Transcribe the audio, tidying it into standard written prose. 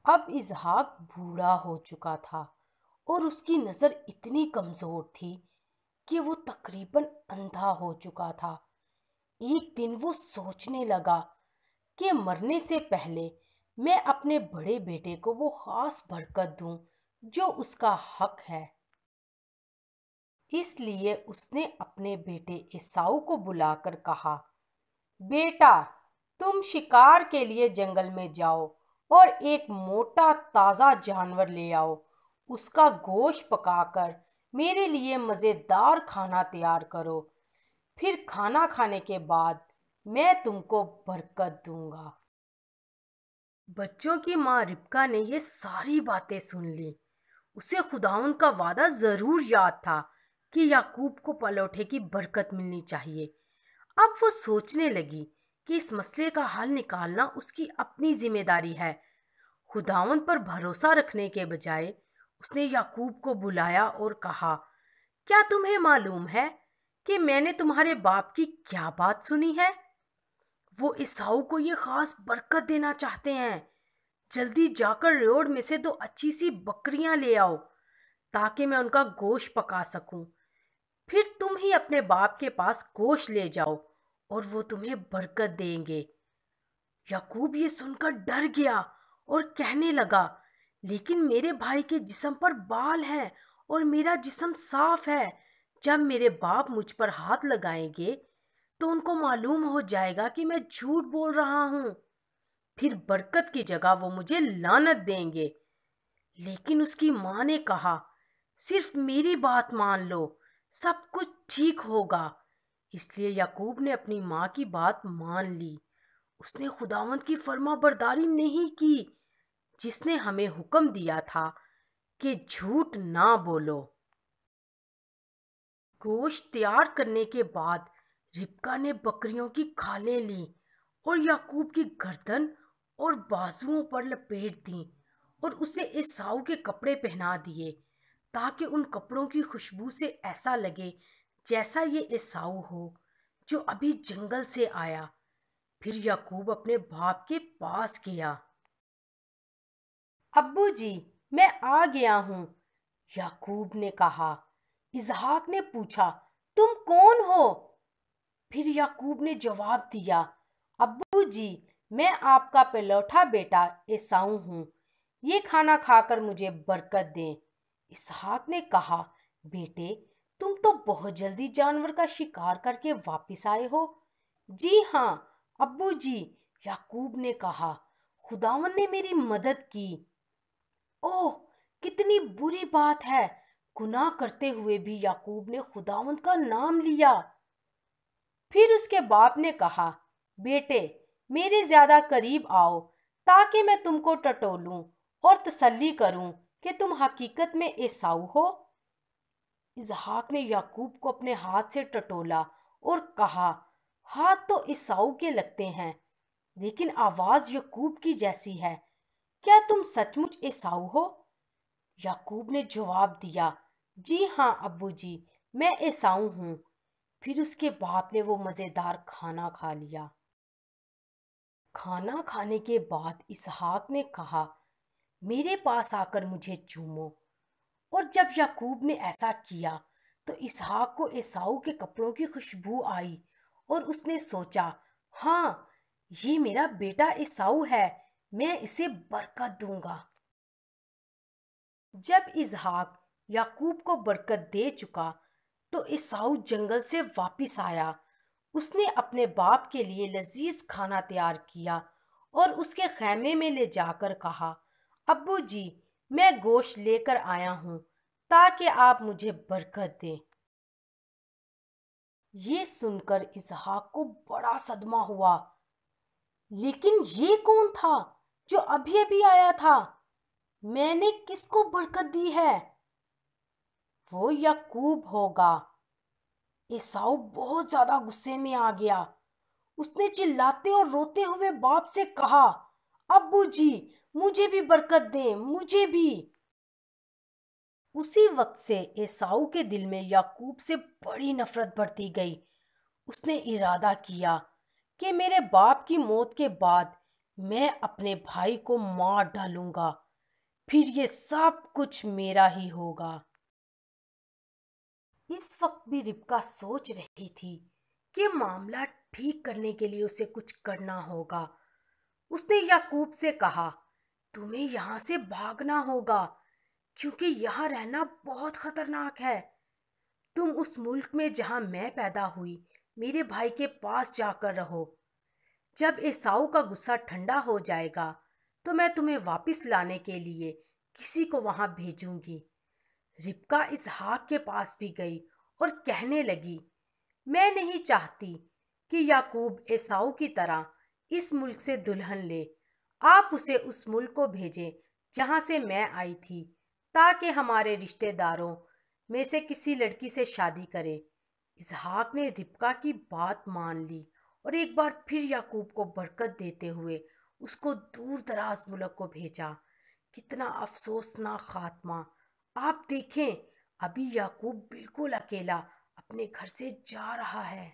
اب اسحاق بوڑھا ہو چکا تھا اور اس کی نظر اتنی کمزور تھی کہ وہ تقریباً اندھا ہو چکا تھا۔ ایک دن وہ سوچنے لگا کہ مرنے سے پہلے میں اپنے بڑے بیٹے کو وہ خاص برکت دوں جو اس کا حق ہے۔ اس لیے اس نے اپنے بیٹے عیساؤ کو بلا کر کہا، بیٹا، تم شکار کے لیے جنگل میں جاؤ اور ایک موٹا تازہ جانور لے آؤ۔ اس کا گوشت پکا کر میرے لیے مزیدار کھانا تیار کرو۔ پھر کھانا کھانے کے بعد میں تم کو برکت دوں گا۔ بچوں کی ماں ربکا نے یہ ساری باتیں سن لی۔ اسے خداوند کا وعدہ ضرور یاد تھا کہ یعقوب کو پلوٹھے کی برکت ملنی چاہیے۔ اب وہ سوچنے لگی کہ اس مسئلے کا حل نکالنا اس کی اپنی ذمہ داری ہے۔ خداوند پر بھروسہ رکھنے کے بجائے اس نے یعقوب کو بلایا اور کہا، کیا تمہیں معلوم ہے کہ میں نے تمہارے باپ کی کیا بات سنی ہے؟ وہ عیساؤ کو یہ خاص برکت دینا چاہتے ہیں۔ جلدی جا کر ریوڑ میں سے 2 اچھی سی بکریاں لے آؤ تاکہ میں ان کا گوشت پکا سکوں۔ پھر تم ہی اپنے باپ کے پاس گوشت لے جاؤ اور وہ تمہیں برکت دیں گے۔ یعقوب یہ سن کر ڈر گیا اور کہنے لگا، لیکن میرے بھائی کے جسم پر بال ہیں اور میرا جسم صاف ہے۔ جب میرے باپ مجھ پر ہاتھ لگائیں گے تو ان کو معلوم ہو جائے گا کہ میں جھوٹ بول رہا ہوں۔ پھر برکت کی جگہ وہ مجھے لعنت دیں گے۔ لیکن اس کی ماں نے کہا، صرف میری بات مان لو، سب کچھ ٹھیک ہوگا۔ اس لیے یعقوب نے اپنی ماں کی بات مان لی۔ اس نے خداوند کی فرما برداری نہیں کی جس نے ہمیں حکم دیا تھا کہ جھوٹ نہ بولو۔ گوشت تیار کرنے کے بعد ربکا نے بکریوں کی کھالیں لیں اور یعقوب کی گردن اور بازوؤں پر لپیٹ دیں اور اسے عیساؤ کے کپڑے پہنا دیے تاکہ ان کپڑوں کی خوشبو سے ایسا لگے جیسا یہ عیساؤ ہو جو ابھی جنگل سے آیا۔ پھر یعقوب اپنے باپ کے پاس گیا۔ ابو جی، میں آ گیا ہوں، یعقوب نے کہا۔ اسحاق نے پوچھا، تم کون ہو؟ پھر یعقوب نے جواب دیا، ابو جی، میں آپ کا پلوٹھا بیٹا عیساؤ ہوں۔ یہ کھانا کھا کر مجھے برکت دیں۔ اسحاق نے کہا، بیٹے، تم تو بہت جلدی جانور کا شکار کر کے واپس آئے ہو۔ جی ہاں ابو جی، یعقوب نے کہا، خداوند نے میری مدد کی۔ اوہ، کتنی بری بات ہے! گناہ کرتے ہوئے بھی یعقوب نے خداوند کا نام لیا۔ پھر اس کے باپ نے کہا، بیٹے، میرے زیادہ قریب آؤ تاکہ میں تم کو ٹٹولوں اور تسلی کروں کہ تم حقیقت میں عیساؤ ہو۔ اسحاق نے یعقوب کو اپنے ہاتھ سے ٹٹولا اور کہا، ہاتھ تو عیساؤ کے لگتے ہیں لیکن آواز یعقوب کی جیسی ہے۔ کیا تم سچ مچ عیساؤ ہو؟ یعقوب نے جواب دیا، جی ہاں ابو جی، میں عیساؤ ہوں۔ پھر اس کے باپ نے وہ مزیدار کھانا کھا لیا۔ کھانا کھانے کے بعد اسحاق نے کہا، میرے پاس آ کر مجھے چومو۔ اور جب یعقوب نے ایسا کیا تو اسحاق کو عیساؤ کے کپڑوں کی خوشبو آئی اور اس نے سوچا، ہاں، یہ میرا بیٹا عیساؤ ہے، میں اسے برکت دوں گا۔ جب اسحاق یعقوب کو برکت دے چکا تو عیساؤ جنگل سے واپس آیا۔ اس نے اپنے باپ کے لیے لذیذ کھانا تیار کیا اور اس کے خیمے میں لے جا کر کہا، ابو جی، میں گوشت لے کر آیا ہوں تاکہ آپ مجھے برکت دیں۔ یہ سن کر اسحاق کو بڑا صدمہ ہوا، لیکن یہ کون تھا جو ابھی ابھی آیا تھا؟ میں نے کس کو برکت دی ہے؟ وہ یعقوب ہوگا۔ عیساؤ بہت زیادہ غصے میں آ گیا۔ اس نے چلاتے اور روتے ہوئے باپ سے کہا، ابو جی، مجھے بھی برکت دیں، مجھے بھی۔ اسی وقت سے عیساؤ کے دل میں یعقوب سے بڑی نفرت بڑھتی گئی۔ اس نے ارادہ کیا کہ میرے باپ کی موت کے بعد میں اپنے بھائی کو مار ڈالوں گا، پھر یہ سب کچھ میرا ہی ہوگا۔ اس وقت بھی ربکا سوچ رہی تھی کہ معاملہ ٹھیک کرنے کے لیے اسے کچھ کرنا ہوگا۔ اس نے یعقوب سے کہا، تمہیں یہاں سے بھاگنا ہوگا کیونکہ یہاں رہنا بہت خطرناک ہے۔ تم اس ملک میں جہاں میں پیدا ہوئی میرے بھائی کے پاس جا کر رہو۔ جب ایساؤ کا غصہ ٹھنڈا ہو جائے گا تو میں تمہیں واپس لانے کے لیے کسی کو وہاں بھیجوں گی۔ ربکا اسحاق کے پاس بھی گئی اور کہنے لگی، میں نہیں چاہتی کہ یعقوب ایساؤ کی طرح اس ملک سے دلہن لے۔ آپ اسے اس ملک کو بھیجیں جہاں سے میں آئی تھی، تاکہ ہمارے رشتہ داروں میں سے کسی لڑکی سے شادی کرے۔ اسحاق نے ربکا کی بات مان لی اور ایک بار پھر یعقوب کو برکت دیتے ہوئے اس کو دور دراز ملک کو بھیجا۔ کتنا افسوسناک خاتمہ! آپ دیکھیں، ابھی یعقوب بالکل اکیلا اپنے گھر سے جا رہا ہے۔